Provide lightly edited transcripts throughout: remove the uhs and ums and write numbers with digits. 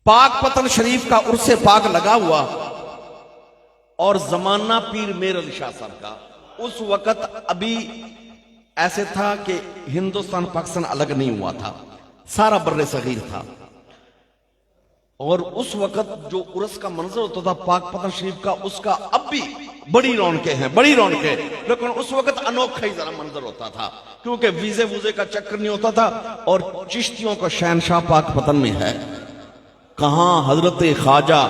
پاک پتن شریف کا عرص پاک لگا ہوا اور زمانہ پیر میر علی شاہ صاحب کا. اس وقت ابھی ایسے تھا کہ ہندوستان پاکستان الگ نہیں ہوا تھا، سارا بر صغیر تھا. اور اس وقت جو عرس کا منظر ہوتا تھا پاک پتن شریف کا، اس کا اب بھی بڑی رونقیں ہیں، بڑی رونقیں. لیکن اس وقت انوکھا ہی ذرا منظر ہوتا تھا، کیونکہ ویزے ووزے کا چکر نہیں ہوتا تھا. اور چشتیوں کا شہنشاہ پاک پتن میں ہے. کہاں حضرت خواجہ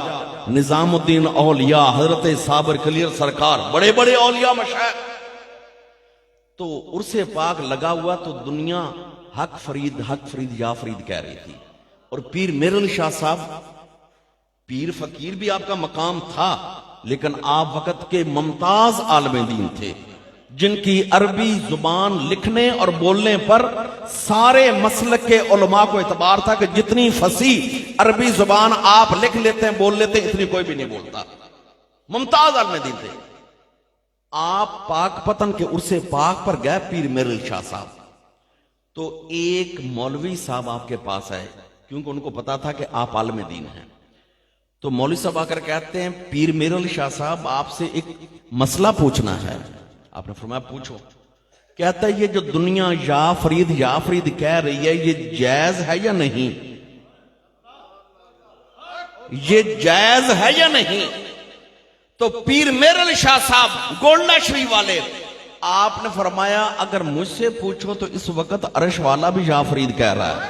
نظام الدین اولیاء، حضرت صابر کلیر سرکار، بڑے بڑے اولیاء مشائخ. تو عرص پاک لگا ہوا تو دنیا حق فرید یا فرید کہہ رہی تھی. اور پیر میر علی شاہ صاحب، پیر فقیر بھی آپ کا مقام تھا، لیکن آپ وقت کے ممتاز عالم دین تھے، جن کی عربی زبان لکھنے اور بولنے پر سارے مسلک کے علماء کو اعتبار تھا کہ جتنی فصیح عربی زبان آپ لکھ لیتے ہیں، بول لیتے ہیں، اتنی کوئی بھی نہیں بولتا. ممتاز عالم دین تھے. آپ پاک پتن کے عرص پاک پر گئے پیر میر علی شاہ صاحب. تو ایک مولوی صاحب آپ کے پاس آئے، کیونکہ ان کو پتا تھا کہ آپ عالم دین ہیں. تو مولوی صاحب آ کر کہتے ہیں پیر میر علی شاہ صاحب آپ سے ایک مسئلہ پوچھنا ہے. آپ نے فرمایا پوچھو. کہتا ہے یہ جو دنیا یا فرید کہہ رہی ہے، یہ جائز ہے یا نہیں؟ یہ جائز ہے یا نہیں؟ تو پیر میر علی شاہ صاحب گولڈا شریف والے، آپ نے فرمایا اگر مجھ سے پوچھو تو اس وقت عرش والا بھی یا فرید کہہ رہا ہے.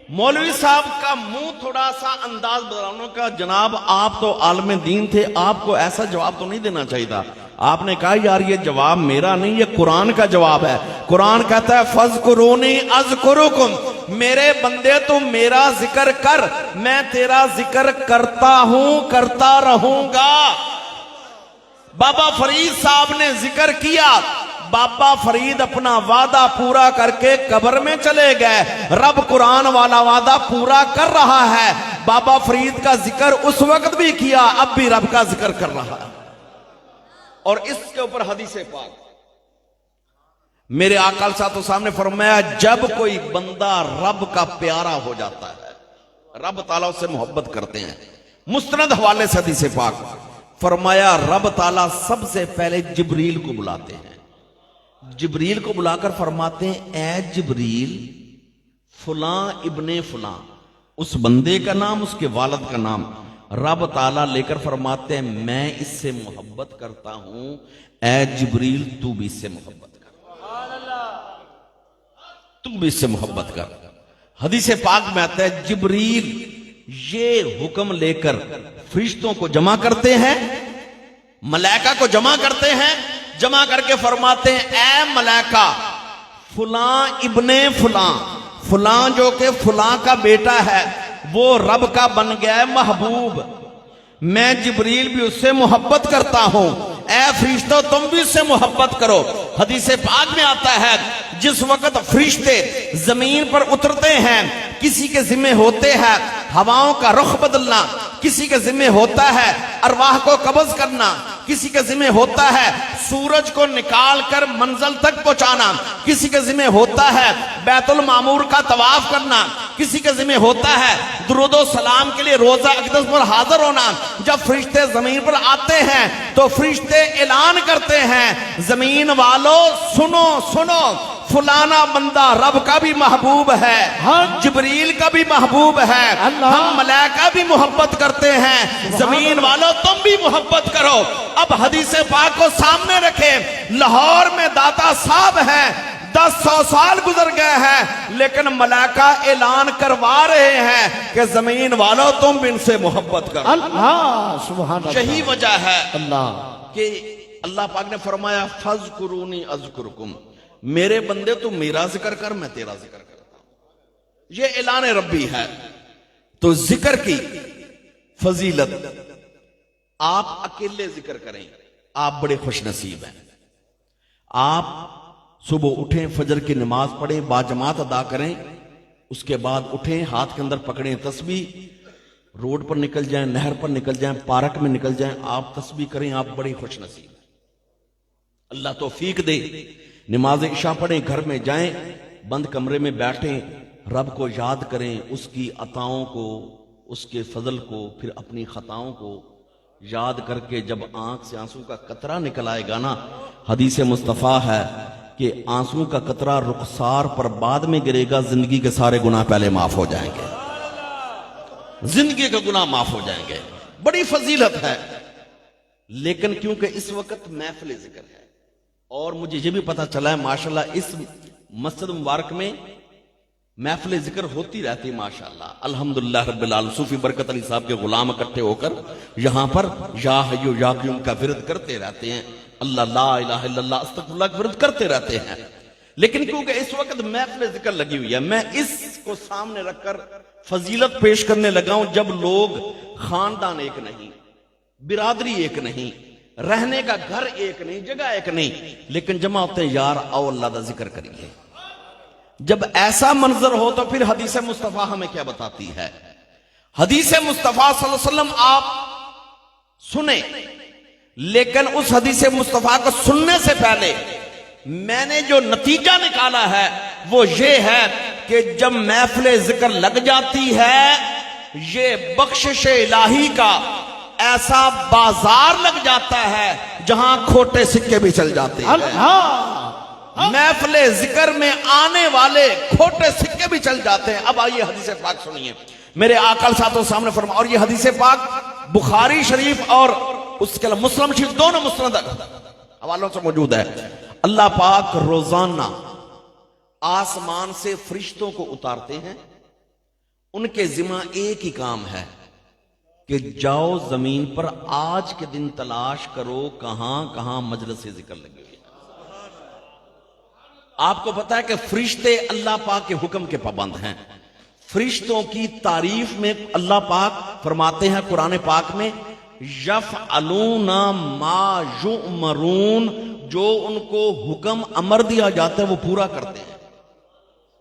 مولوی صاحب کا منہ تھوڑا سا انداز بدلانے کا، جناب آپ تو عالم دین تھے، آپ کو ایسا جواب تو نہیں دینا چاہیے تھا. آپ نے کہا یار یہ جواب میرا نہیں، یہ قرآن کا جواب ہے. قرآن کہتا ہے فَاذْكُرُونِي أَذْكُرُكُمْ، میرے بندے تو میرا ذکر کر، میں تیرا ذکر کرتا ہوں، کرتا رہوں گا. بابا فرید صاحب نے ذکر کیا، بابا فرید اپنا وعدہ پورا کر کے قبر میں چلے گئے. رب قرآن والا وعدہ پورا کر رہا ہے. بابا فرید کا ذکر اس وقت بھی کیا، اب بھی رب کا ذکر کر رہا ہے. اور اس کے اوپر حدیث پاک میرے آقا صلی اللہ علیہ وسلم نے فرمایا جب کوئی بندہ رب کا پیارا ہو جاتا ہے، رب تعالیٰ اس سے محبت کرتے ہیں. مستند حوالے سے حدیث پاک فرمایا رب تعالیٰ سب سے پہلے جبریل کو بلاتے ہیں. جبریل کو بلا کر فرماتے ہیں اے جبریل فلاں ابن فلاں، اس بندے کا نام، اس کے والد کا نام. رب تعالیٰ لے کر فرماتے ہیں میں اس سے محبت کرتا ہوں، اے جبریل تو بھی اس سے محبت کر، تو بھی اس سے محبت کر. حدیث پاک میں آتا ہے جبریل یہ حکم لے کر فرشتوں کو جمع کرتے ہیں، ملائکہ کو جمع کرتے ہیں، جمع کر کے فرماتے ہیں اے ملائکہ فلاں ابن فلاں، فلاں جو کہ فلاں کا بیٹا ہے وہ رب کا بن گیا ہے محبوب، میں جبریل بھی اس سے محبت کرتا ہوں، اے فرشتوں تم بھی اس سے محبت کرو. حدیث پاک میں آتا ہے جس وقت فرشتے زمین پر اترتے ہیں کسی کے ذمہ ہوتے ہیں ہواؤں کا رخ بدلنا، کسی کے ذمہ ہوتا ہے ارواح کو قبض کرنا، کسی کے ذمہ ہوتا ہے سورج کو نکال کر منزل تک پہنچانا، کسی کے ذمہ ہوتا ہے بیت المعمور کا طواف کرنا، کسی کے ذمہ ہوتا ہے درود و سلام کے لیے روزہ اقدس پر حاضر ہونا. جب فرشتے زمین پر آتے ہیں تو فرشتے اعلان کرتے ہیں زمین والو سنو سنو، فلانا بندہ رب کا بھی محبوب ہے، جبریل کا بھی محبوب ہے، ہم ملائکہ بھی محبت کرتے ہیں، زمین والو تم بھی محبت کرو. اب حدیث پاک کو سامنے رکھیں، لاہور میں داتا صاحب ہیں، 1000 سال گزر گئے ہیں لیکن ملائکہ اعلان کروا رہے ہیں کہ زمین والو تم بھی ان سے محبت کرو. اللہ سبحان اللہ. یہی وجہ ہے اللہ کہ اللہ پاک نے فرمایا فَاذْكُرُونِي أَذْكُرُكُمْ، میرے بندے تو میرا ذکر کر میں تیرا ذکر کرتا ہوں. یہ اعلان ربی ہے. تو ذکر کی فضیلت، آپ اکیلے ذکر کریں آپ بڑے خوش نصیب ہیں. آپ صبح اٹھیں، فجر کی نماز پڑھیں، باجماعت ادا کریں، اس کے بعد اٹھیں، ہاتھ کے اندر پکڑیں تسبیح، روڈ پر نکل جائیں، نہر پر نکل جائیں، پارک میں نکل جائیں، آپ تسبیح کریں، آپ بڑی خوش نصیب ہیں. اللہ توفیق دے. نماز عشاء پڑھیں، گھر میں جائیں، بند کمرے میں بیٹھیں، رب کو یاد کریں، اس کی عطاؤں کو، اس کے فضل کو، پھر اپنی خطاؤں کو یاد کر کے جب آنکھ سے آنسو کا قطرہ نکل آئے گا نا، حدیث مصطفیٰ ہے کہ آنسو کا قطرہ رخسار پر بعد میں گرے گا، زندگی کے سارے گناہ پہلے معاف ہو جائیں گے، زندگی کے گناہ معاف ہو جائیں گے. بڑی فضیلت ہے. لیکن کیونکہ اس وقت محفل ذکر ہے اور مجھے یہ بھی پتا چلا ہے ماشاءاللہ اس مسجد مبارک میں محفل ذکر ہوتی رہتی ماشاءاللہ، الحمدللہ رب العالمین. صوفی برکت علی صاحب کے غلام اکٹھے ہو کر یہاں پر یا حیو یا قیوم کا ورد کرتے رہتے ہیں، اللہ لا الہ الا اللہ استغفر اللہ کا ورد کرتے رہتے ہیں. لیکن کیونکہ اس وقت محفل ذکر لگی ہوئی ہے، میں اس کو سامنے رکھ کر فضیلت پیش کرنے لگا ہوں. جب لوگ خاندان ایک نہیں، برادری ایک نہیں، رہنے کا گھر ایک نہیں، جگہ ایک نہیں، لیکن جمع ہوتے ہیں، یار آؤ اللہ دا ذکر کریے. جب ایسا منظر ہو تو پھر حدیث مصطفیٰ ہمیں کیا بتاتی ہے؟ حدیث مصطفیٰ صلی اللہ علیہ وسلم آپ سنیں، لیکن اس حدیث مصطفیٰ کو سننے سے پہلے میں نے جو نتیجہ نکالا ہے وہ یہ ہے کہ جب محفل ذکر لگ جاتی ہے، یہ بخشش الہی کا ایسا بازار لگ جاتا ہے جہاں کھوٹے سکے بھی چل جاتے ہیں. محفل ذکر میں آنے والے کھوٹے سکے بھی چل جاتے ہیں. اب آئیے حدیث پاک سنیے. میرے آقا ساتھوں سامنے فرما، اور یہ حدیث پاک بخاری شریف اور اس کے علاوہ مسلم شریف دونوں مسند حوالوں سے موجود ہے. اللہ پاک روزانہ آسمان سے فرشتوں کو اتارتے ہیں. ان کے ذمہ ایک ہی کام ہے کہ جاؤ زمین پر آج کے دن تلاش کرو کہاں کہاں مجلس ذکر لگے ہوئے. آپ کو پتا ہے کہ فرشتے اللہ پاک کے حکم کے پابند ہیں. فرشتوں کی تعریف میں اللہ پاک فرماتے ہیں قرآن پاک میں، یفعلون ما یؤمرون، جو ان کو حکم امر دیا جاتا ہے وہ پورا کرتے ہیں.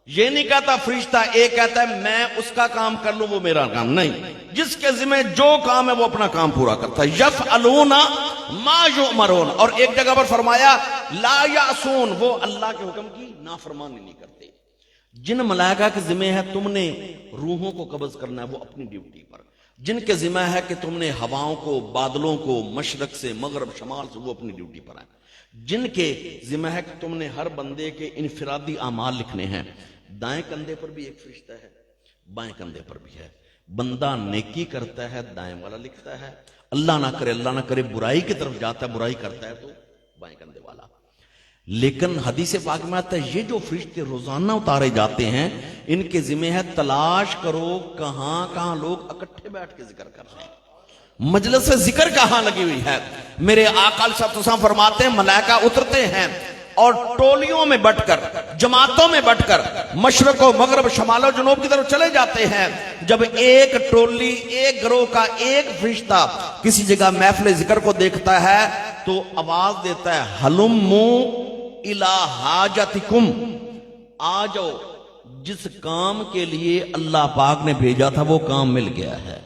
یہ نہیں کہتا فرشتہ ایک کہتا ہے میں اس کا کام کر لوں وہ میرا کام نہیں، جس کے ذمہ جو کام ہے وہ اپنا کام پورا کرتا ہے. یفعلون ما یؤمرون. اور ایک جگہ پر فرمایا لا یعصون، وہ اللہ کے حکم کی نافرمانی نہیں کرتے. جن ملائکہ کے ذمہ ہے تم نے روحوں کو قبض کرنا ہے وہ اپنی ڈیوٹی پر، جن کے ذمہ ہے کہ تم نے ہواؤں کو، بادلوں کو، مشرق سے مغرب شمال سے، وہ اپنی ڈیوٹی پر ہیں. جن کے ذمہ ہے کہ تم نے ہر بندے کے انفرادی اعمال لکھنے ہیں. دائیں کندھے پر بھی ایک فرشتہ ہے، بائیں کندھے پر بھی ہے. بندہ نیکی کرتا ہے دائیں والا لکھتا ہے، اللہ نہ کرے برائی کی طرف جاتا ہے، برائی کرتا ہے تو بائیں کندھے والا. لیکن حدیث پاک میں آتا ہے یہ جو فرشتے روزانہ اتارے جاتے ہیں ان کے ذمہ ہے تلاش کرو کہاں کہاں لوگ اکٹھے بیٹھ کے ذکر کر رہے ہیں، مجلس ذکر کہاں لگی ہوئی ہے. میرے آقا صلی اللہ علیہ وسلم فرماتے ہیں ملائکہ اترتے ہیں اور ٹولیوں میں بٹ کر، جماعتوں میں بٹ کر مشرق و مغرب شمال و جنوب کی طرف چلے جاتے ہیں. جب ایک ٹولی، ایک گروہ کا ایک فرشتہ کسی جگہ محفل ذکر کو دیکھتا ہے تو آواز دیتا ہے ہلموا الی حاجتکم، آ جاؤ، جس کام کے لیے اللہ پاک نے بھیجا تھا وہ کام مل گیا ہے.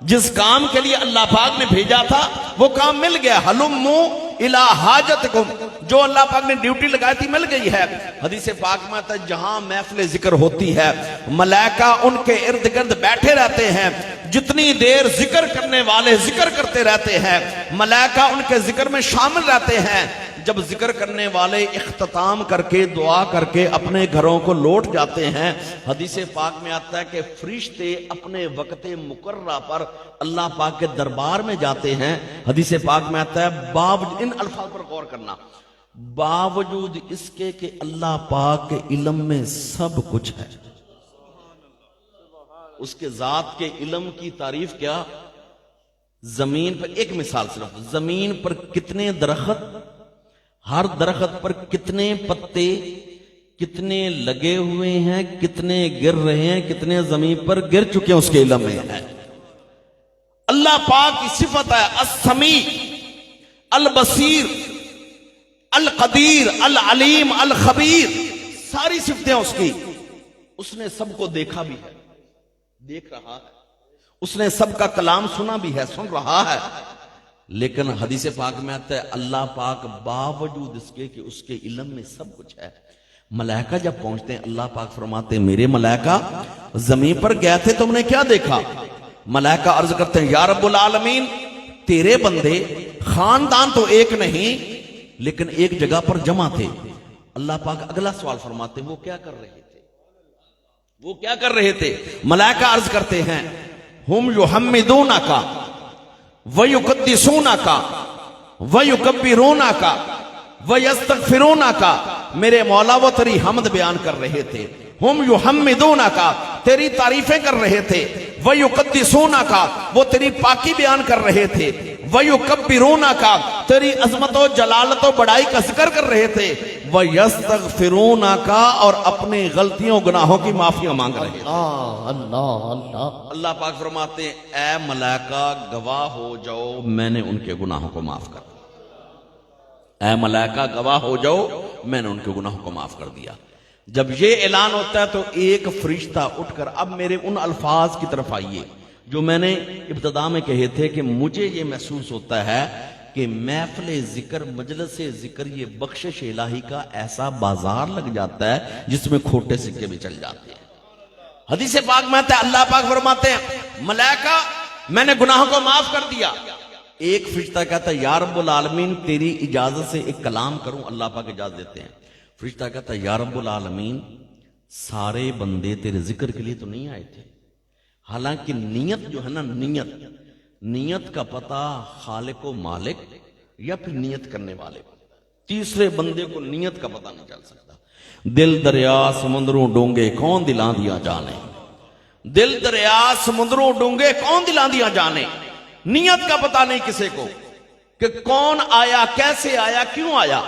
جس کام کے لیے اللہ پاک نے بھیجا تھا وہ کام مل گیا. ہلموا الی حاجتکم، جو اللہ پاک نے ڈیوٹی لگائی تھی مل گئی ہے. حدیث پاک میں آتا ہے جہاں محفل ذکر ہوتی ہے ملائکہ ان کے ارد گرد بیٹھے رہتے ہیں. جتنی دیر ذکر کرنے والے ذکر کرتے رہتے ہیں ملائکہ ان کے ذکر میں شامل رہتے ہیں. جب ذکر کرنے والے اختتام کر کے دعا کر کے اپنے گھروں کو لوٹ جاتے ہیں حدیث پاک میں آتا ہے کہ فرشتے اپنے وقت مقررہ پر اللہ پاک کے دربار میں جاتے ہیں. حدیث پاک میں آتا ہے ان الفاظ پر غور کرنا، باوجود اس کے کہ اللہ پاک کے علم میں سب کچھ ہے، اس کے ذات کے علم کی تعریف کیا. زمین پر ایک مثال صرف، زمین پر کتنے درخت، ہر درخت پر کتنے پتے، کتنے لگے ہوئے ہیں، کتنے گر رہے ہیں، کتنے زمین پر گر چکے ہیں، اس کے علم میں ہے. اللہ پاک کی صفت ہے السمیع، البصیر، القدیر، العلیم، الخبیر، ساری صفتیں اس کی. اس نے سب کو دیکھا بھی ہے، دیکھ رہا ہے. اس نے سب کا کلام سنا بھی ہے، سن رہا ہے. لیکن حدیث پاک میں آتا ہے اللہ پاک باوجود اس کے کہ اس کے علم میں سب کچھ ہے، ملائکہ جب پہنچتے ہیں اللہ پاک فرماتے ہیں میرے ملائکہ زمین پر گئے تھے تم نے کیا دیکھا؟ ملائکہ عرض کرتے ہیں یا رب العالمین تیرے بندے خاندان تو ایک نہیں لیکن ایک جگہ پر جمع تھے۔ اللہ پاک اگلا سوال فرماتے ہیں وہ کیا کر رہے تھے؟ وہ کیا کر رہے تھے؟ ملائکہ عرض کرتے ہیں ہم یحمدونک وَيُقَدِّسُونَكَ وَيُكَبِّرُونَكَ وَيَسْتَغْفِرُونَكَ، میرے مولا وہ تیری حمد بیان کر رہے تھے، ہم یحمدونَكَ تیری تعریفیں کر رہے تھے، وَيُقَدِّسُونَكَ وہ تیری پاکی بیان کر رہے تھے، وَيُكَبِّرُونَكَ تیری عظمت و جلالت و بڑائی کا ذکر کر رہے تھے، وَيَسْتَغْفِرُونَكَ اور اپنے غلطیوں گناہوں کی معافیاں مانگ رہے تھے۔ اللہ اللہ اللہ پاک فرماتے ہیں اے ملائکہ گواہ ہو جاؤ میں نے ان کے گناہوں کو معاف کر دیا، اے ملائکہ گواہ ہو جاؤ میں نے ان کے گناہوں کو معاف کر دیا۔ جب یہ اعلان ہوتا ہے تو ایک فرشتہ اٹھ کر اب میرے ان الفاظ کی طرف آئیے جو میں نے ابتدا میں کہے تھے کہ مجھے یہ محسوس ہوتا ہے کہ محفل ذکر مجلس ذکر یہ بخشش الہی کا ایسا بازار لگ جاتا ہے جس میں کھوٹے سکے بھی چل جاتے ہیں۔ حدیث پاک میں آتا ہے اللہ پاک فرماتے ہیں ملائکہ میں نے گناہوں کو معاف کر دیا۔ ایک فرشتہ کہتا ہے یا رب العالمین تیری اجازت سے ایک کلام کروں، اللہ پاک اجازت دیتے ہیں۔ فرشتہ کہتا ہے یا رب العالمین سارے بندے تیرے ذکر کے لیے تو نہیں آئے تھے، حالانکہ نیت جو ہے نا نیت کا پتہ خالق و مالک یا پھر نیت کرنے والے کو، تیسرے بندے کو نیت کا پتہ نہیں چل سکتا۔ دل دریا سمندروں ڈونگے کون دلاں دیا جانے، دل دریا سمندروں ڈونگے کون دلاں دیا جانے، نیت کا پتہ نہیں کسی کو کہ کون آیا کیسے آیا کیوں آیا۔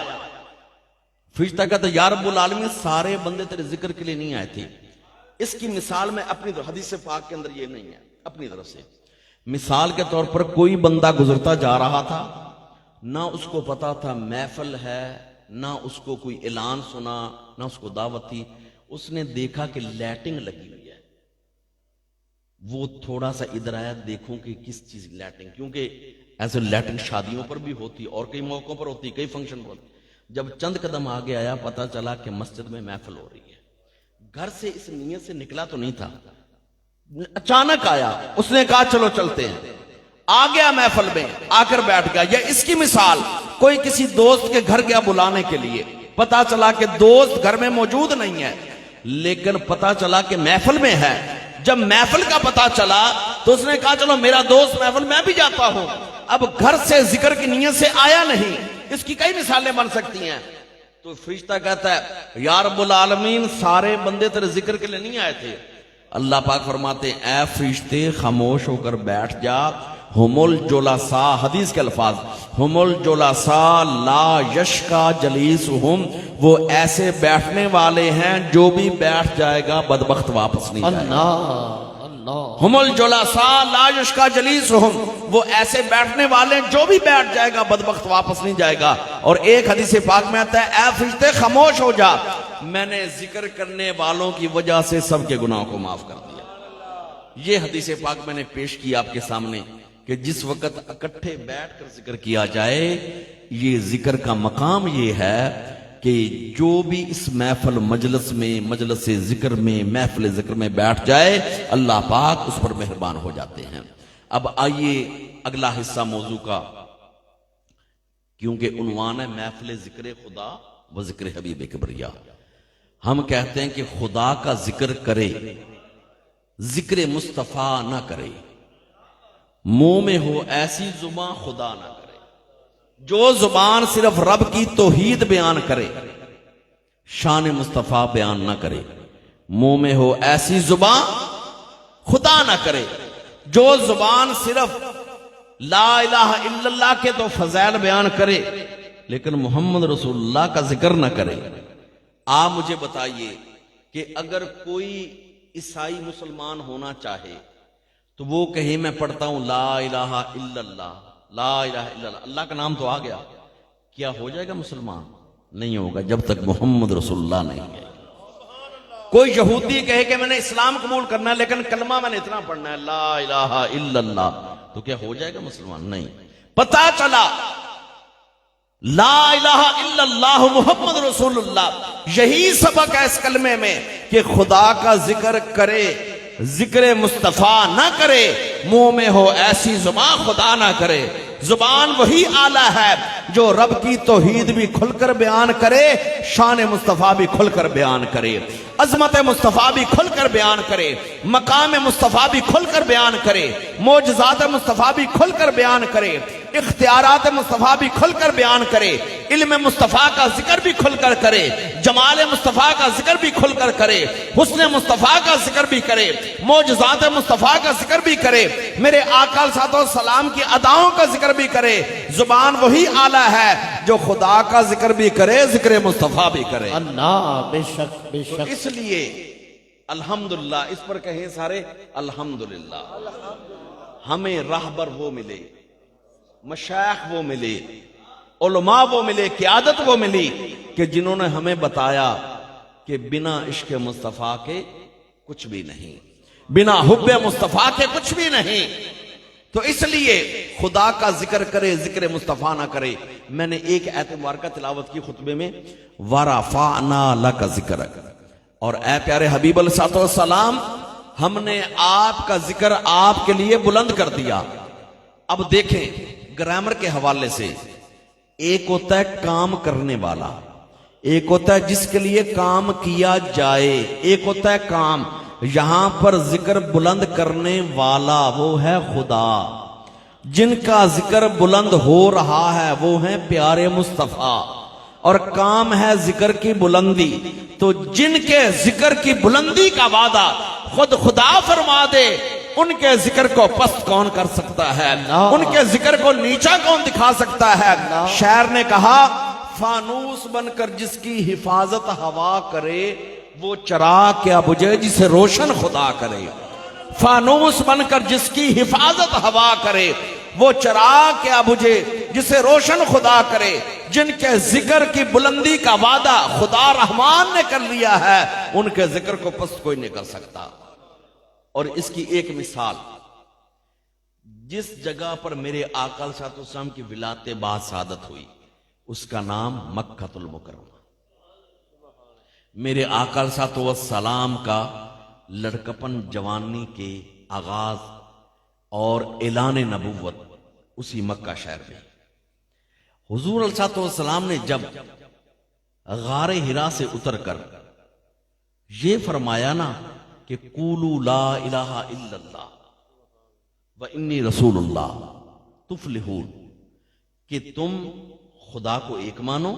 فرشتہ کہتا ہے یا رب العالمین سارے بندے تیرے ذکر کے لیے نہیں آئے تھے۔ اس کی مثال میں اپنی حدیث پاک کے اندر یہ نہیں ہے، اپنی طرف سے مثال کے طور پر کوئی بندہ گزرتا جا رہا تھا، نہ اس کو پتا تھا محفل ہے، نہ اس کو کوئی اعلان سنا، نہ اس کو دعوت تھی، اس نے دیکھا کہ لائٹنگ لگی ہوئی ہے، وہ تھوڑا سا ادھر آیا دیکھوں کہ کس چیز لائٹنگ، کیونکہ ایسے لائٹنگ شادیوں پر بھی ہوتی اور کئی موقعوں پر ہوتی، کئی فنکشن پر ہوتی۔ جب چند قدم آگے آیا پتا چلا کہ مسجد میں محفل ہو رہی ہے، گھر سے اس نیت سے نکلا تو نہیں تھا، اچانک آیا، اس نے کہا چلو چلتے ہیں، آ گیا محفل میں، آ کر بیٹھ گیا۔ یا اس کی مثال کوئی کسی دوست کے گھر گیا بلانے کے لیے، پتا چلا کہ دوست گھر میں موجود نہیں ہے لیکن پتا چلا کہ محفل میں ہے۔ جب محفل کا پتا چلا تو اس نے کہا چلو میرا دوست محفل میں بھی جاتا ہوں، اب گھر سے ذکر کی نیت سے آیا نہیں۔ اس کی کئی مثالیں بن سکتی ہیں۔ تو فرشتہ کہتا ہے یا رب العالمین سارے بندے تیرے ذکر کے لیے نہیں آئے تھے۔ اللہ پاک فرماتے ہیں اے فرشتے خاموش ہو کر بیٹھ جا، ہم الجلساء، حدیث کے الفاظ، ہم الجلساء لا یشکا جلیسہم، وہ ایسے بیٹھنے والے ہیں جو بھی بیٹھ جائے گا بدبخت واپس نہیں جائے گا۔ ہم الجلساء لا یشکا جلیسہم، وہ ایسے بیٹھنے والے ہیں جو بھی بیٹھ جائے گا بدبخت واپس نہیں جائے گا۔ اور ایک حدیث پاک میں آتا ہے اے فرشتے خاموش ہو جا، میں نے ذکر کرنے والوں کی وجہ سے سب کے گناہوں کو معاف کر دیا۔ یہ حدیث پاک میں نے پیش کی آپ کے سامنے کہ جس وقت اکٹھے بیٹھ کر ذکر کیا جائے، یہ ذکر کا مقام یہ ہے کہ جو بھی اس محفل مجلس میں، مجلس ذکر میں، محفل ذکر میں بیٹھ جائے اللہ پاک اس پر مہربان ہو جاتے ہیں۔ اب آئیے اگلا حصہ موضوع کا، کیونکہ عنوان ہے محفل ذکر خدا و ذکر حبیب کبریا۔ ہم کہتے ہیں کہ خدا کا ذکر کرے، ذکر مصطفیٰ نہ کرے، منہ میں ہو ایسی زبان خدا نہ کرے، جو زبان صرف رب کی توحید بیان کرے، شان مصطفیٰ بیان نہ کرے، منہ میں ہو ایسی زبان خدا نہ کرے، جو زبان صرف لا الہ الا اللہ کے تو فضائل بیان کرے لیکن محمد رسول اللہ کا ذکر نہ کرے۔ آپ مجھے بتائیے کہ اگر کوئی عیسائی مسلمان ہونا چاہے تو وہ کہے میں پڑھتا ہوں لا الہ الا اللہ، لا الہ الا اللہ، اللہ کا نام تو آ گیا، کیا ہو جائے گا مسلمان؟ نہیں ہوگا جب تک محمد رسول اللہ نہیں ہے۔ کوئی یہودی کہے کہ میں نے اسلام قبول کرنا ہے لیکن کلمہ میں نے اتنا پڑھنا ہے لا الہ الا اللہ، تو کیا ہو جائے گا مسلمان؟ نہیں۔ پتا چلا لا الہ الا اللہ محمد رسول اللہ، یہی سبق ہے اس کلمے میں کہ خدا کا ذکر کرے، ذکر مصطفیٰ نہ کرے، منہ میں ہو ایسی زبان خدا نہ کرے۔ زبان وہی آلہ ہے جو رب کی توحید بھی کھل کر بیان کرے، شان مصطفیٰ بھی کھل کر بیان کرے، عظمت مصطفیٰ بھی کھل کر بیان کرے، مقام مصطفیٰ بھی کھل کر بیان کرے، معجزات مصطفیٰ بھی کھل کر بیان کرے، اختیارات مصطفیٰ بھی کھل کر بیان کرے، علم مصطفیٰ کا ذکر بھی کھل کر کرے، جمال مصطفیٰ کا ذکر بھی کھل کر کرے، حسن مصطفیٰ کا ذکر بھی کرے، معجزات مصطفیٰ کا ذکر بھی کرے، میرے آقا علیہ الصلوۃ والسلام کی اداؤں کا ذکر بھی کرے۔ زبان وہی آلہ ہے جو خدا کا ذکر بھی کرے، ذکر مصطفیٰ بھی کرے۔ اللہ بے شک بے تو شک۔ اس لیے الحمدللہ، اس پر کہیں سارے الحمدللہ، ہمیں راہبر وہ ملے، مشائخ وہ ملے، علماء وہ ملے، قیادت وہ ملی کہ جنہوں نے ہمیں بتایا کہ بنا عشق مصطفیٰ کے کچھ بھی نہیں، بنا حب مصطفیٰ کے کچھ بھی نہیں۔ تو اس لیے خدا کا ذکر کرے، ذکر مصطفیٰ نہ کرے۔ میں نے ایک آیت مبارکہ تلاوت کی خطبے میں، وَرَفَعْنَا لَكَ ذِكْرَكَ، اور اے پیارے حبیب علیہ الصلوۃ والسلام، ہم نے آپ کا ذکر آپ کے لیے بلند کر دیا۔ اب دیکھیں گرامر کے حوالے سے، ایک ہوتا ہے کام کرنے والا، ایک ہوتا ہے جس کے لیے کام کیا جائے، ایک ہوتا ہے کام۔ یہاں پر ذکر بلند کرنے والا وہ ہے خدا، جن کا ذکر بلند ہو رہا ہے وہ ہیں پیارے مصطفیٰ، اور کام ہے ذکر کی بلندی۔ تو جن کے ذکر کی بلندی کا وعدہ خود خدا فرما دے، ان کے ذکر کو پست کون کر سکتا ہے؟ ان کے ذکر کو نیچا کون دکھا سکتا ہے؟ شاعر نے کہا، فانوس بن کر جس کی حفاظت ہوا کرے، وہ چراغ کیا بجھے جسے روشن خدا کرے۔ فانوس بن کر جس کی حفاظت ہوا کرے، وہ چراغ کیا بجھے جسے روشن خدا کرے۔ جن کے ذکر کی بلندی کا وعدہ خدا رحمان نے کر لیا ہے، ان کے ذکر کو پست کوئی نہیں کر سکتا۔ اور اس کی ایک مثال، جس جگہ پر میرے آقا علیہ الصلوۃ والسلام کی ولادت باسعادت ہوئی، اس کا نام مکہ المکرمہ۔ میرے آقا علیہ الصلوۃ والسلام کا لڑکپن جوانی کے آغاز اور اعلان نبوت اسی مکہ شہر میں۔ حضور علیہ الصلوۃ والسلام نے جب غار حرا سے اتر کر یہ فرمایا نا کہ قولوا لا الہ الا اللہ وانی رسول اللہ تفلحون، کہ تم خدا کو ایک مانو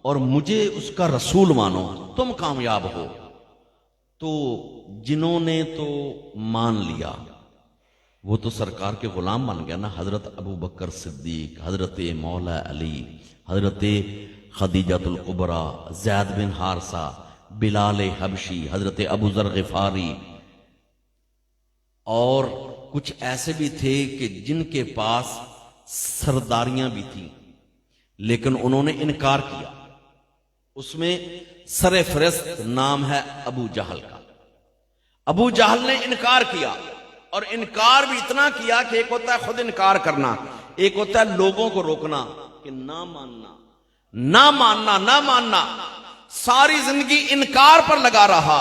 اور مجھے اس کا رسول مانو، تم کامیاب ہو۔ تو جنہوں نے تو مان لیا وہ تو سرکار کے غلام بن گیا نا، حضرت ابو بکر صدیق، حضرت مولا علی، حضرت خدیجۃ الکبریٰ، زید بن حارثہ، بلال حبشی، حضرت ابو ذر غفاری، اور کچھ ایسے بھی تھے کہ جن کے پاس سرداریاں بھی تھیں لیکن انہوں نے انکار کیا۔ اس میں سر فہرست نام ہے ابو جہل کا۔ ابو جہل نے انکار کیا، اور انکار بھی اتنا کیا کہ ایک ہوتا ہے خود انکار کرنا، ایک ہوتا ہے لوگوں کو روکنا کہ نہ ماننا نہ ماننا نہ ماننا۔ ساری زندگی انکار پر لگا رہا،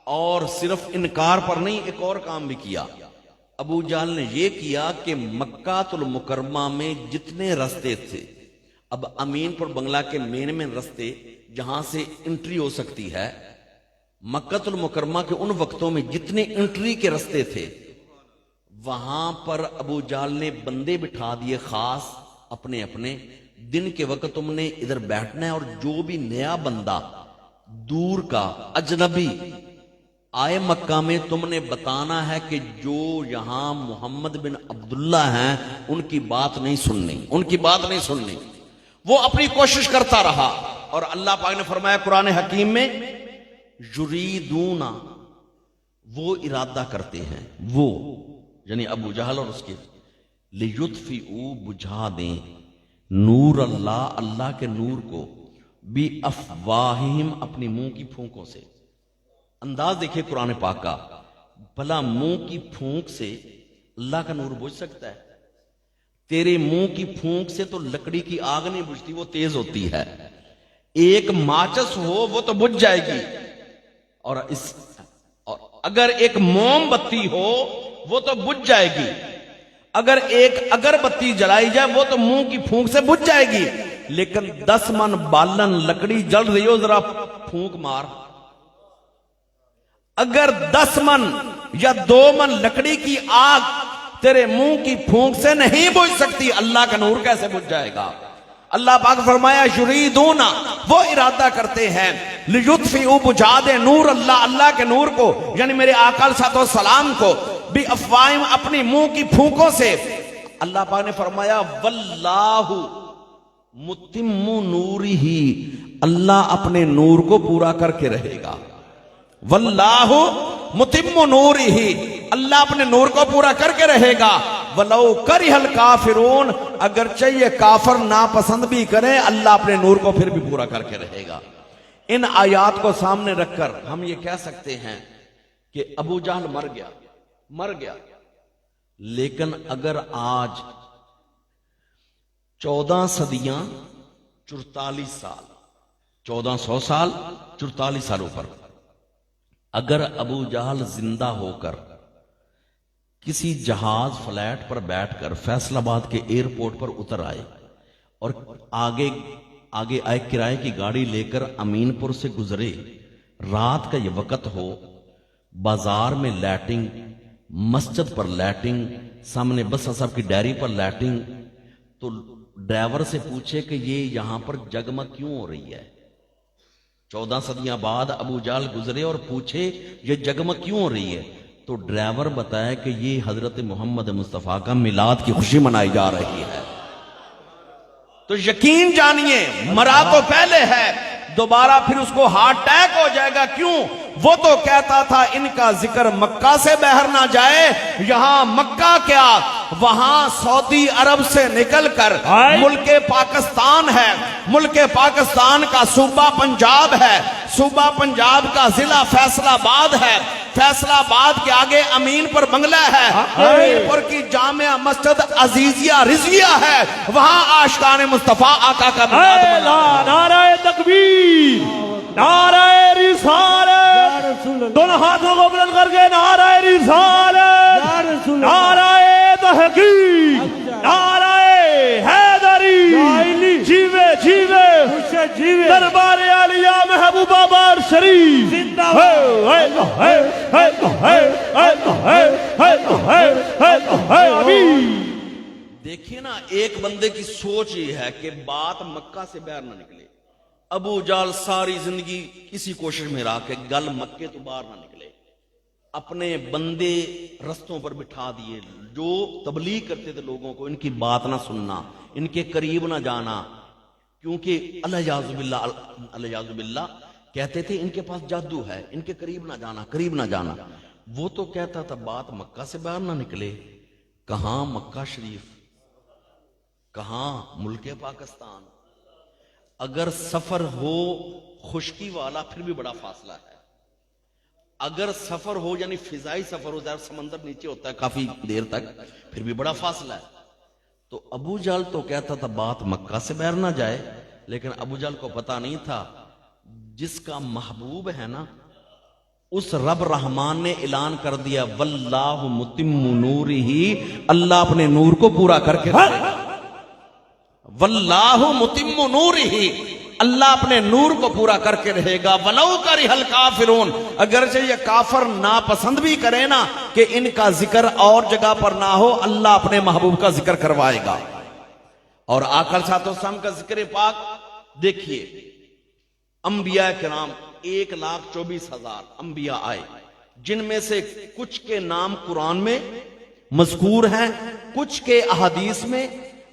اور صرف انکار پر نہیں، ایک اور کام بھی کیا۔ ابو جہل نے یہ کیا کہ مکہ المکرمہ میں جتنے رستے تھے، اب امین پور بنگلہ کے مین رستے جہاں سے انٹری ہو سکتی ہے، مکہ المکرمہ کے ان وقتوں میں جتنے انٹری کے رستے تھے، وہاں پر ابو جہل نے بندے بٹھا دیے خاص اپنے اپنے، دن کے وقت تم نے ادھر بیٹھنا ہے، اور جو بھی نیا بندہ دور کا اجنبی آئے مکہ میں، تم نے بتانا ہے کہ جو یہاں محمد بن عبداللہ ہیں ان کی بات نہیں سننی، ان کی بات نہیں سننی۔ وہ اپنی کوشش کرتا رہا، اور اللہ پاک نے فرمایا قرآن حکیم میں، یریدون، وہ ارادہ کرتے ہیں، وہ یعنی ابو جہل اور اس کے، لیطفئوا، بجھا دیں، نور اللہ، اللہ کے نور کو، بافواہہم، اپنی منہ کی پھونکوں سے۔ انداز دیکھیں قرآن پاک کا، بھلا منہ کی پھونک سے اللہ کا نور بجھ سکتا ہے؟ تیرے منہ کی پھونک سے تو لکڑی کی آگ نہیں بجھتی، وہ تیز ہوتی ہے. ایک ماچس ہو وہ تو بجھ جائے گی، اور اگر ایک موم بتی ہو وہ تو بجھ جائے گی. اگر ایک اگربتی جلائی جائے وہ تو منہ کی پھونک سے بجھ جائے گی. لیکن 10 من بالن لکڑی جل رہی ہو، ذرا پھونک مار. اگر 10 من یا 2 من لکڑی کی آگ تیرے منہ کی پھونک سے نہیں بجھ سکتی، اللہ کا نور کیسے بجھ جائے گا؟ اللہ پاک فرمایا یریدون، وہ ارادہ کرتے ہیں، لیطفئوا، بجھا دے نور اللہ، اللہ کے نور کو، یعنی میرے آقا علیہ الصلوۃ والسلام کو، بافواہہم، اپنی منہ کی پھونکوں سے. اللہ پاک نے فرمایا واللہ متم نورہ، اللہ اپنے نور کو پورا کر کے رہے گا. واللہ متم نورہ، اللہ اپنے نور کو پورا کر کے رہے گا. ولو کرہ الکافرون، اگرچہ یہ کافر ناپسند بھی کریں، اللہ اپنے نور کو پھر بھی پورا کر کے رہے گا. ان آیات کو سامنے رکھ کر ہم یہ کہہ سکتے ہیں کہ ابو جہل مر گیا. لیکن اگر آج 14 صدیاں 44 سال، 1400 سال 44 سالوں پر اگر ابو جہل زندہ ہو کر کسی جہاز فلیٹ پر بیٹھ کر فیصل آباد کے ایئرپورٹ پر اتر آئے اور آگے آئے کرائے کی گاڑی لے کر امین پور سے گزرے، رات کا یہ وقت ہو، بازار میں لیٹنگ، مسجد پر لیٹنگ، سامنے بس صاحب کی ڈیری پر لیٹنگ، تو ڈرائیور سے پوچھے کہ یہ یہاں پر جگمگ کیوں ہو رہی ہے؟ 14 صدیاں بعد ابو جہل گزرے اور پوچھے یہ جگمگ کیوں ہو رہی ہے؟ تو ڈرائیور بتایا کہ یہ حضرت محمد مصطفیٰ کا میلاد کی خوشی منائی جا رہی ہے. تو یقین جانیے مرا تو پہلے ہے، دوبارہ پھر اس کو ہارٹ اٹیک ہو جائے گا. کیوں؟ وہ تو کہتا تھا ان کا ذکر مکہ سے باہر نہ جائے. یہاں مکہ کیا، وہاں سعودی عرب سے نکل کر ملک پاکستان ہے، ملک پاکستان کا صوبہ پنجاب ہے، صوبہ پنجاب کا ضلع فیصل آباد ہے، فیصل آباد کے آگے امین پر بنگلہ ہے، امین پور کی جامع مسجد عزیزیہ رضویہ ہے، وہاں عاشقان مصطفیٰ آقا کا میلاد منایا. نعرہ تکبیر، نعرہ رسالت، دونوں ہاتھوں کو بلند کر کے نعرہ رسالت، نعرہ تحقیق، نعرہ حیدری، جیوے جیوے دربار عالیہ محبوبہ بار شریف. دیکھیے نا، ایک بندے کی سوچ یہ ہے کہ بات مکہ سے باہر نہ نکلے. ابو جہل ساری زندگی کسی کوشش میں رہا کہ گل مکے تو باہر نہ نکلے. اپنے بندے رستوں پر بٹھا دیے، جو تبلیغ کرتے تھے لوگوں کو ان کی بات نہ سننا، ان کے قریب نہ جانا، کیونکہ الیاذ باللہ کہتے تھے ان کے پاس جادو ہے، ان کے قریب نہ جانا، قریب نہ جانا. وہ تو کہتا تھا بات مکہ سے باہر نہ نکلے. کہاں مکہ شریف، کہاں ملک پاکستان. اگر سفر ہو خشکی والا پھر بھی بڑا فاصلہ ہے، اگر سفر ہو یعنی فضائی سفر ہو، سمندر نیچے ہوتا ہے کافی دیر تک، پھر بھی بڑا فاصلہ ہے. تو ابو جہل تو کہتا تھا بات مکہ سے باہر نہ جائے، لیکن ابو جہل کو پتا نہیں تھا جس کا محبوب ہے نا، اس رب رحمان نے اعلان کر دیا واللہ متم نورہ، اللہ اپنے نور کو پورا کر کے رہے گا. واللہ متم نورہ، اللہ اپنے نور کو پورا کر کے رہے گا. ولو کرہ الکافرون، اگرچہ یہ کافر ناپسند بھی کرے نا کہ ان کا ذکر اور جگہ پر نہ ہو، اللہ اپنے محبوب کا ذکر کروائے گا. اور آقا علیہ الصلوۃ والسلام کا ذکر پاک دیکھیے، انبیاء کرام 1,24,000 انبیاء آئے، جن میں سے کچھ کے نام قرآن میں مذکور ہیں، کچھ کے احادیث میں،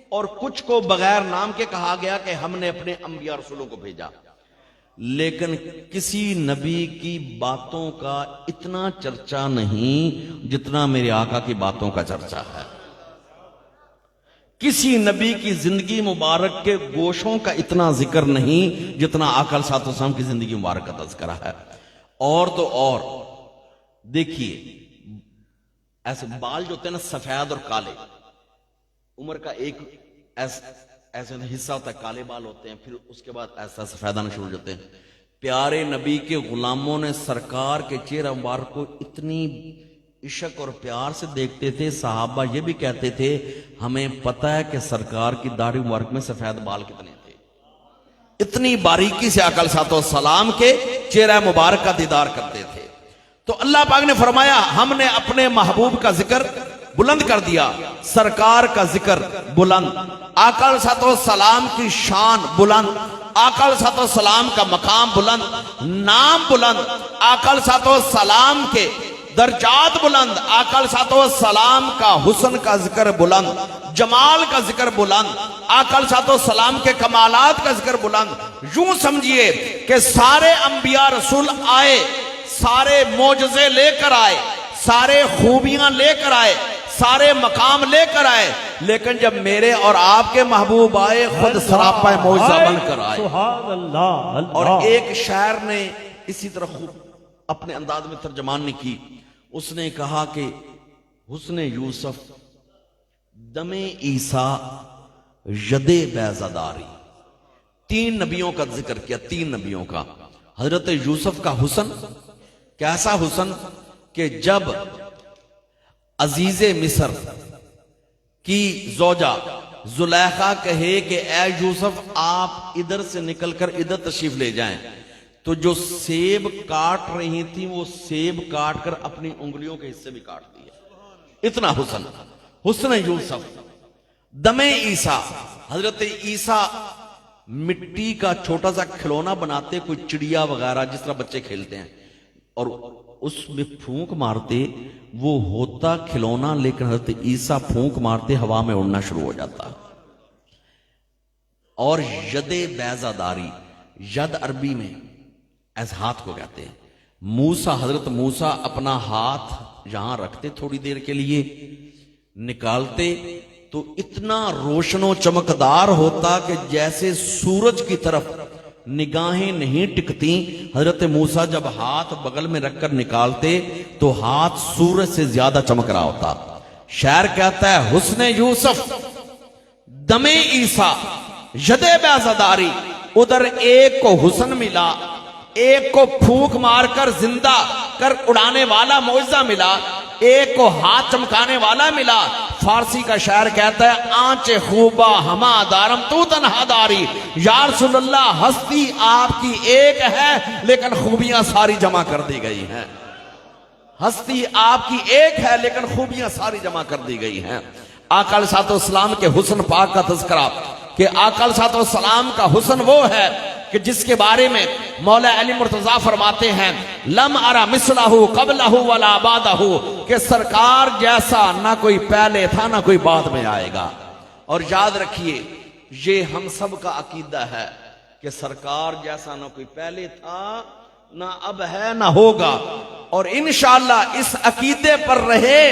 اور کچھ کو بغیر نام کے کہا گیا کہ ہم نے اپنے انبیاء رسولوں کو بھیجا. لیکن کسی نبی کی باتوں کا اتنا چرچا نہیں جتنا میرے آقا کی باتوں کا چرچا ہے. کسی نبی کی زندگی مبارک کے گوشوں کا اتنا ذکر نہیں جتنا آقا علیہ الصلوۃ والسلام کی زندگی مبارک کا تذکرہ ہے. اور تو اور دیکھیے، ایسے بال جو ہوتے ہیں نا سفید اور کالے، عمر کا ایک ایسا حصہ ہوتا ہے، کالے بال ہوتے ہیں، پھر اس کے بعد ایسا سفید آنا شروع ہو جاتے ہیں۔ پیارے نبی کے غلاموں نے سرکار کے چہرہ مبارک کو اتنی عشق اور پیار سے دیکھتے تھے، صحابہ یہ بھی کہتے تھے ہمیں پتہ ہے کہ سرکار کی داڑھی مبارک میں سفید بال کتنے تھے۔ اتنی باریکی سے آقا علیہ السلام کے چہرہ مبارک کا دیدار کرتے تھے۔ تو اللہ پاک نے فرمایا ہم نے اپنے محبوب کا ذکر بلند کر دیا، سرکار کا ذکر بلند، آقا علیہ السلام کی شان بلند، آقا علیہ السلام کا مقام بلند، نام بلند، آقا علیہ السلام کے درجات بلند، آقا علیہ السلام کا حسن کا ذکر بلند، جمال کا ذکر بلند، آقا علیہ السلام کے کمالات کا ذکر بلند۔ یوں سمجھیے کہ سارے انبیاء رسول آئے، سارے معجزے لے کر آئے، سارے خوبیاں لے کر آئے، سارے مقام لے کر آئے، لیکن جب میرے اور آپ کے محبوب آئے خود سراپا معجزہ بن کر آئے۔ سبحان اللہ۔ اور ایک شاعر نے اسی طرح خوب اپنے انداز میں ترجمانی کی، اس نے کہا کہ حسن یوسف دم عیسیٰ ید بیضاداری، تین نبیوں کا ذکر کیا، تین نبیوں کا۔ حضرت یوسف کا حسن کیسا حسن کہ جب عزیز مصر کی زوجہ زلیخا کہے کہ اے یوسف آپ ادھر سے نکل کر ادھر تشریف لے جائیں، تو جو سیب کاٹ رہی تھی وہ سیب کاٹ کر اپنی انگلیوں کے حصے بھی کاٹ دیے۔ اتنا حسن، حسن یوسف۔ دم عیسیٰ، حضرت عیسیٰ مٹی کا چھوٹا سا کھلونا بناتے، کوئی چڑیا وغیرہ جس طرح بچے کھیلتے ہیں، اور اس میں پھونک مارتے، وہ ہوتا کھلونا لیکن حضرت عیسیٰ پھونک مارتے ہوا میں اڑنا شروع ہو جاتا۔ اور ید بیضاداری، ید عربی میں ایسے ہاتھ کو کہتے ہیں۔ موسیٰ، حضرت موسیٰ اپنا ہاتھ یہاں رکھتے تھوڑی دیر کے لیے، نکالتے تو اتنا روشن و چمکدار ہوتا کہ جیسے سورج کی طرف نگاہیں نہیں ٹکتی۔ حضرت موسیٰ جب ہاتھ بغل میں رکھ کر نکالتے تو ہاتھ سورج سے زیادہ چمک رہا ہوتا۔ شاعر کہتا ہے حسن یوسف دم عیسیٰ ید بیضاداری، ادھر ایک کو حسن ملا، ایک کو پھونک مار کر زندہ کر اڑانے والا معجزہ ملا، ایک کو ہاتھ چمکانے والا ملا۔ فارسی کا شاعر کہتا ہے آنچ خوبا ہما دارم تو تنہا داری، یا رسول اللہ ہستی آپ کی ایک ہے لیکن خوبیاں ساری جمع کر دی گئی ہیں۔ ہستی آپ کی ایک ہے لیکن خوبیاں ساری جمع کر دی گئی ہیں۔ آقا علیہ السلام کے حسن پاک کا تذکرہ کہ آقا علیہ السلام کا حسن وہ ہے کہ جس کے بارے میں مولا علی مرتضیٰ فرماتے ہیں لم ارا مثلہ قبلہ ولا بعدہ، کہ سرکار جیسا نہ کوئی پہلے تھا نہ کوئی بعد میں آئے گا۔ اور یاد رکھیے یہ ہم سب کا عقیدہ ہے کہ سرکار جیسا نہ کوئی پہلے تھا نہ اب ہے نہ ہوگا، اور انشاءاللہ اس عقیدے پر رہے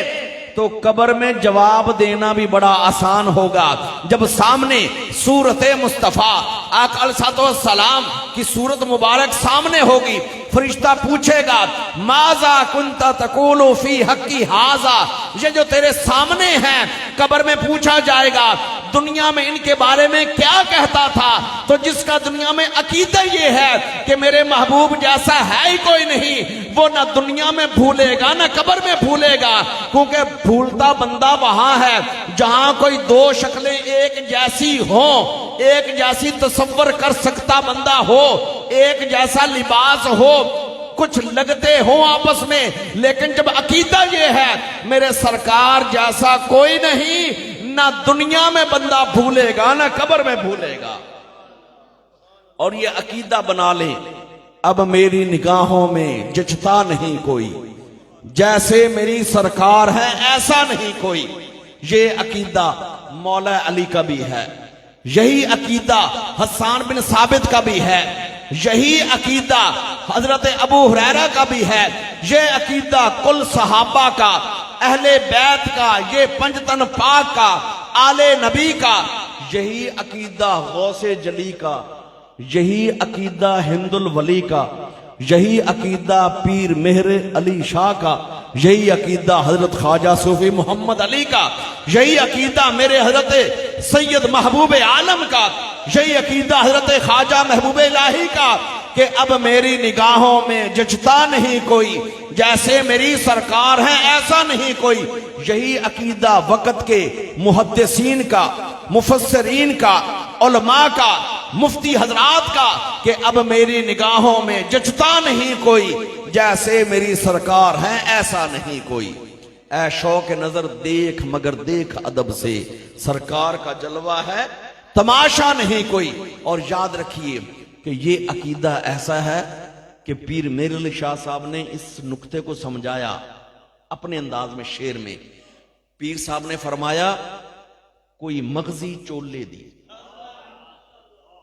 تو قبر میں جواب دینا بھی بڑا آسان ہوگا۔ جب سامنے صورت مصطفیٰ آقا علیہ السلام کی صورت مبارک سامنے ہوگی، فرشتہ پوچھے گا ماذا کنت تقول فی حقی ھذا، یہ جو تیرے سامنے ہیں قبر میں پوچھا جائے گا دنیا میں ان کے بارے میں کیا کہتا تھا؟ تو جس کا دنیا میں عقیدہ یہ ہے کہ میرے محبوب جیسا ہے ہی کوئی نہیں، وہ نہ دنیا میں بھولے گا نہ قبر میں بھولے گا، کیونکہ بھولتا بندہ وہاں ہے جہاں کوئی دو شکلیں ایک جیسی ہوں، ایک جیسی تصور کر سکتا بندہ ہو، ایک جیسا لباس ہو، کچھ لگتے ہوں آپس میں، لیکن جب عقیدہ یہ ہے میرے سرکار جیسا کوئی نہیں، نہ دنیا میں بندہ بھولے گا نہ قبر میں بھولے گا۔ اور یہ عقیدہ بنا لیں اب میری نگاہوں میں جچتا نہیں کوئی، جیسے میری سرکار ہے ایسا نہیں کوئی۔ یہ عقیدہ مولا علی کا بھی ہے، یہی عقیدہ حسان بن ثابت کا بھی ہے، یہی عقیدہ حضرت ابو ہریرہ کا بھی ہے، یہ عقیدہ کل صحابہ کا، اہل بیت کا، یہ پنجتن پاک کا، آل نبی کا، یہی عقیدہ غوث جلی کا، یہی عقیدہ ہند الولی کا، یہی عقیدہ پیر مہر علی شاہ کا، یہی عقیدہ حضرت خواجہ صوفی محمد علی کا، یہی عقیدہ میرے حضرت سید محبوب عالم کا، یہی عقیدہ حضرت خواجہ محبوب الہی کا کہ اب میری نگاہوں میں جچتا نہیں کوئی، جیسے میری سرکار ہیں ایسا نہیں کوئی۔ یہی عقیدہ وقت کے محدثین کا، مفسرین کا، علماء کا، مفتی حضرات کا کہ اب میری نگاہوں میں جچتا نہیں کوئی، جیسے میری سرکار ہیں ایسا نہیں کوئی۔ اے شوق نظر دیکھ مگر دیکھ ادب سے، سرکار کا جلوہ ہے تماشا نہیں کوئی۔ اور یاد رکھیے کہ یہ عقیدہ ایسا ہے کہ پیر میر علی شاہ صاحب نے اس نقطے کو سمجھایا اپنے انداز میں، شعر میں۔ پیر صاحب نے فرمایا کوئی مغزی چولے دی،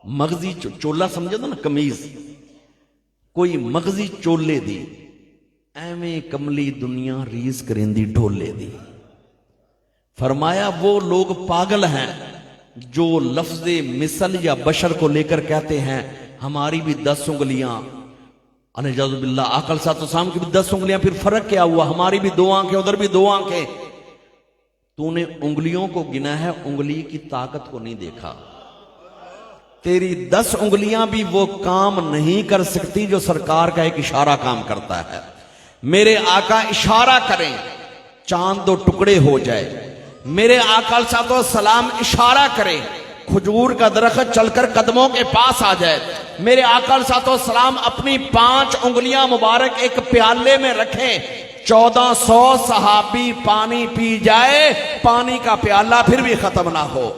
مغزی چولا سمجھے تھا نا، قمیض، کوئی مغزی چولے دی، ایویں کملی دنیا ریز کریندی ڈھولے دی۔ فرمایا وہ لوگ پاگل ہیں جو لفظ مثل یا بشر کو لے کر کہتے ہیں ہماری بھی 10 انگلیاں، انجاز باللہ عقل ساتھ اسام کی بھی 10 انگلیاں، پھر فرق کیا ہوا، ہماری بھی 2 آنکھیں ادھر بھی 2 آنکھیں۔ تو نے انگلیوں کو گنا ہے، انگلی کی طاقت کو نہیں دیکھا۔ تیری 10 انگلیاں بھی وہ کام نہیں کر سکتی جو سرکار کا ایک اشارہ کام کرتا ہے۔ میرے آقا اشارہ کریں چاند 2 ٹکڑے ہو جائے، میرے آقا علیہ الصلوۃ والسلام اشارہ کریں کھجور کا درخت چل کر قدموں کے پاس آ جائے، میرے آقا علیہ الصلوۃ والسلام اپنی 5 انگلیاں مبارک ایک پیالے میں رکھیں، 1400 صحابی پانی پی جائے، پانی کا پیالہ پھر بھی ختم نہ ہو۔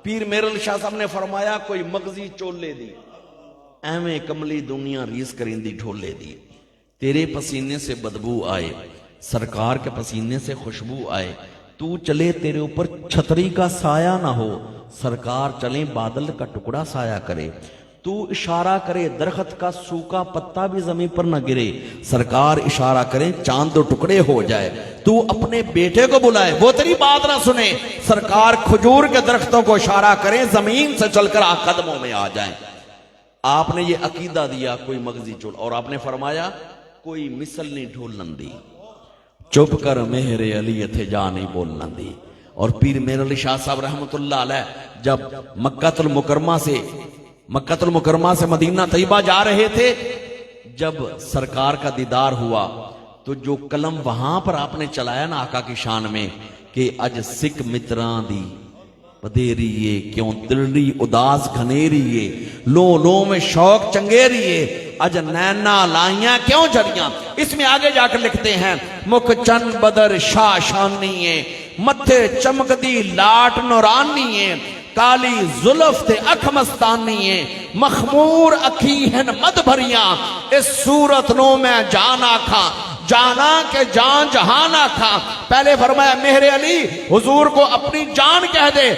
پیر میر علی شاہ صاحب نے فرمایا کوئی مغزی چولے دی، ایویں کملی دنیا ریز کریندی ڈھولے دی۔ تیرے پسینے سے بدبو آئے، سرکار کے پسینے سے خوشبو آئے، تو چلے تیرے اوپر چھتری کا سایہ نہ ہو، سرکار چلیں بادل کا ٹکڑا سایہ کرے، تو اشارہ کرے درخت کا سوکھا پتا بھی زمین پر نہ گرے، سرکار اشارہ کریں چاند 2 ٹکڑے ہو جائے، تو اپنے بیٹے کو بلائے وہ تیری بات نہ سنے، سرکار کھجور کے درختوں کو اشارہ کریں زمین سے چل کر قدموں میں آ جائیں۔ آپ نے یہ عقیدہ دیا کوئی مغزی چول، اور آپ نے فرمایا کوئی مثل نہیں ڈھول نندی، چپ کر مہر علی تھے جا نہیں بول نندی۔ اور پیر میر علی شاہ صاحب رحمت اللہ علیہ جب مکہ المکرمہ سے مدینہ طیبہ جا رہے تھے، جب سرکار کا دیدار ہوا تو جو قلم وہاں پر آپ نے چلایا نا آقا کی شان میں کہ اج سکھ متران دی بدیریے کیوں دلڑی اداس گھنیریے، لو لو میں شوق چنگیریے، اج نینا لائیاں کیوں جڑیاں۔ اس میں آگے جا کر لکھتے ہیں مکھ چن بدر شاہ شانیے، متھے چمک دی لاٹ نورانیے، کالی زلف تے اکھ مستانیے، مخمور اکھی ہن مد بھریاں، اس صورت نو میں جان آکھاں، جانا کہ جان جہان آکھاں۔ پہلے فرمایا مہر علی حضور کو اپنی جان کہہ دے،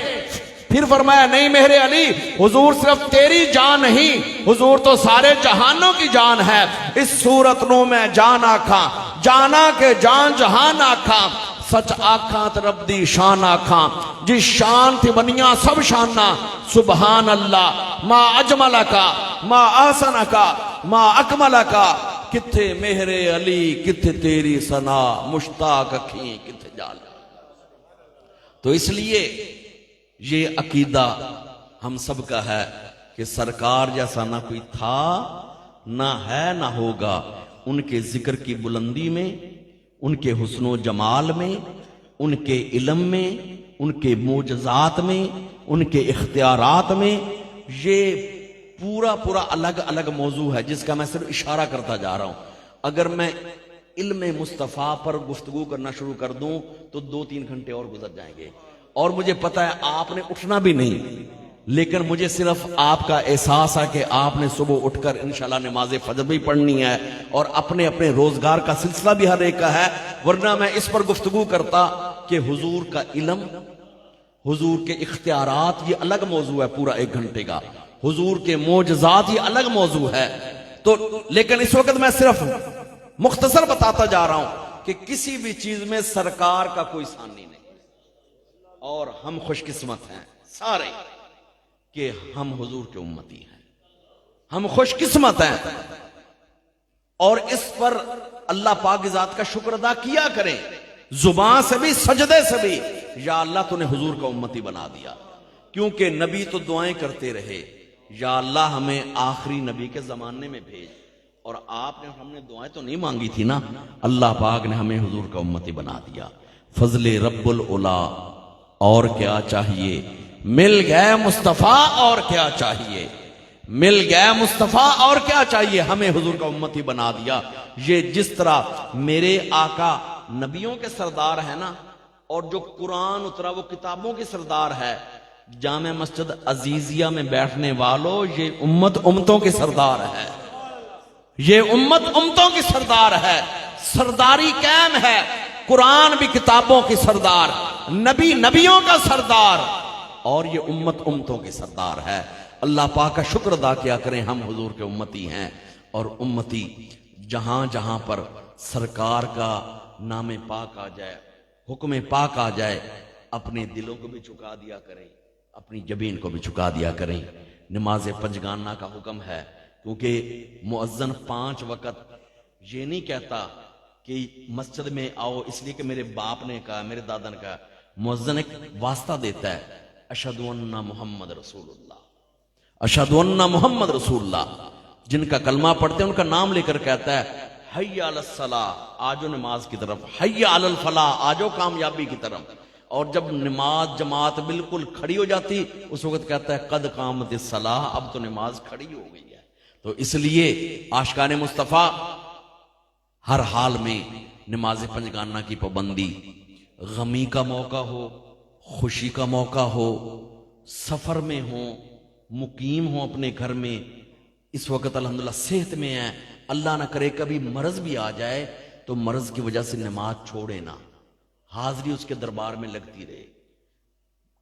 پھر فرمایا نہیں مہر علی حضور صرف تیری جان نہیں، حضور تو سارے جہانوں کی جان ہے، اس صورت نو میں جان آکھاں، جانا کہ جان جہان آکھاں، سچ آکھاں تے رب دی شان آکھاں، جس شان تھی بنیاں سب شانہ، سبحان اللہ ما اجمل کا ما احسن کا ما اکمل کا، کتھے مہر علی کتھے تیری ثنا، مشتاق اکھیں کتھے جال۔ تو اس لیے یہ عقیدہ ہم سب کا ہے کہ سرکار جیسا نہ کوئی تھا نہ ہے نہ ہوگا، ان کے ذکر کی بلندی میں، ان کے حسن و جمال میں، ان کے علم میں، ان کے معجزات میں، ان کے اختیارات میں، یہ پورا الگ الگ موضوع ہے جس کا میں صرف اشارہ کرتا جا رہا ہوں۔ اگر میں علم مصطفیٰ پر گفتگو کرنا شروع کر دوں تو 2-3 گھنٹے اور گزر جائیں گے، اور مجھے پتا ہے آپ نے اٹھنا بھی نہیں، لیکن مجھے صرف آپ کا احساس ہے کہ آپ نے صبح اٹھ کر انشاءاللہ نماز فجر بھی پڑھنی ہے اور اپنے اپنے روزگار کا سلسلہ بھی ہر ایک کا ہے، ورنہ میں اس پر گفتگو کرتا کہ حضور کا علم، حضور کے اختیارات یہ الگ موضوع ہے پورا 1 گھنٹے کا، حضور کے معجزات یہ الگ موضوع ہے۔ تو لیکن اس وقت میں صرف مختصر بتاتا جا رہا ہوں کہ کسی بھی چیز میں سرکار کا کوئی ثانی نہیں، اور ہم خوش قسمت ہیں سارے کہ ہم حضور کے امتی ہیں، ہم خوش قسمت ہیں، اور اس پر اللہ پاک کی ذات کا شکر ادا کیا کریں، زبان سے بھی سجدے سے بھی، یا اللہ تو نے حضور کا امتی بنا دیا، کیونکہ نبی تو دعائیں کرتے رہے، یا اللہ ہمیں آخری نبی کے زمانے میں بھیج، اور آپ نے ہم نے دعائیں تو نہیں مانگی تھی نا، اللہ پاک نے ہمیں حضور کا امتی بنا دیا۔ فضل رب العلا، اور کیا چاہیے، مل گئے مصطفیٰ اور کیا چاہیے، مل گئے مصطفیٰ اور کیا چاہیے، ہمیں حضور کا امتی بنا دیا۔ یہ جس طرح میرے آقا نبیوں کے سردار ہے نا، اور جو قرآن اترا وہ کتابوں کے سردار ہے، جامع مسجد عزیزیہ میں بیٹھنے والوں، یہ امت امتوں کے سردار ہے، یہ امت امتوں کی سردار ہے، سرداری قائم ہے، قرآن بھی کتابوں کی سردار، نبی نبیوں کا سردار، اور یہ امت امتوں کی سردار ہے۔ اللہ پاک کا شکر ادا کیا کریں، ہم حضور کے امتی ہیں، اور امتی جہاں جہاں پر سرکار کا نام پاک آ جائے، حکم پاک آ جائے، اپنے دلوں کو بھی چکا دیا کریں، اپنی جبین کو بھی چکا دیا کریں۔ نماز پنجگانہ کا حکم ہے، کیونکہ مؤذن 5 وقت یہ نہیں کہتا کہ مسجد میں آؤ اس لیے کہ میرے باپ نے کہا، میرے دادا نے کہا، مؤذن ایک واسطہ دیتا ہے، اشہد ان محمد رسول اللہ، اشہد ان محمد رسول اللہ، جن کا کلمہ پڑھتے ہیں ان کا نام لے کر کہتا ہے، حی علی الصلاۃ، آجو نماز کی طرف، حی علی الفلاح، آجو کامیابی کی طرف، اور جب نماز جماعت بالکل کھڑی ہو جاتی اس وقت کہتا ہے قد قامت الصلاۃ، اب تو نماز کھڑی ہو گئی ہے۔ تو اس لیے عاشقان مصطفیٰ ہر حال میں نماز پنجگانہ کی پابندی، غمی کا موقع ہو، خوشی کا موقع ہو، سفر میں ہو، مقیم ہو اپنے گھر میں، اس وقت الحمدللہ صحت میں ہے، اللہ نہ کرے کبھی مرض بھی آ جائے تو مرض کی وجہ سے نماز چھوڑے نہ، حاضری اس کے دربار میں لگتی رہے،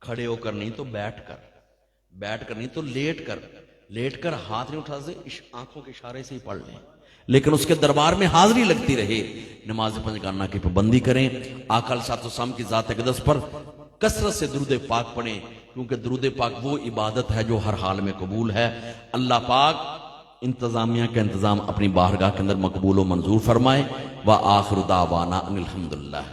کھڑے ہو کر نہیں تو بیٹھ کر نہیں تو لیٹ کر ہاتھ نہیں اٹھا سے، آنکھوں کے اشارے سے ہی پڑھ لیں، لیکن اس کے دربار میں حاضری لگتی رہے۔ نماز پنجگانہ کی پابندی کریں، آقا علیہ السلام کی ذات اقدس پر کثرت سے درود پاک پڑھیں، کیونکہ درود پاک وہ عبادت ہے جو ہر حال میں قبول ہے۔ اللہ پاک انتظامیہ کا انتظام اپنی بارگاہ کے اندر مقبول و منظور فرمائے۔ وآخر دعوانا ان الحمدللہ۔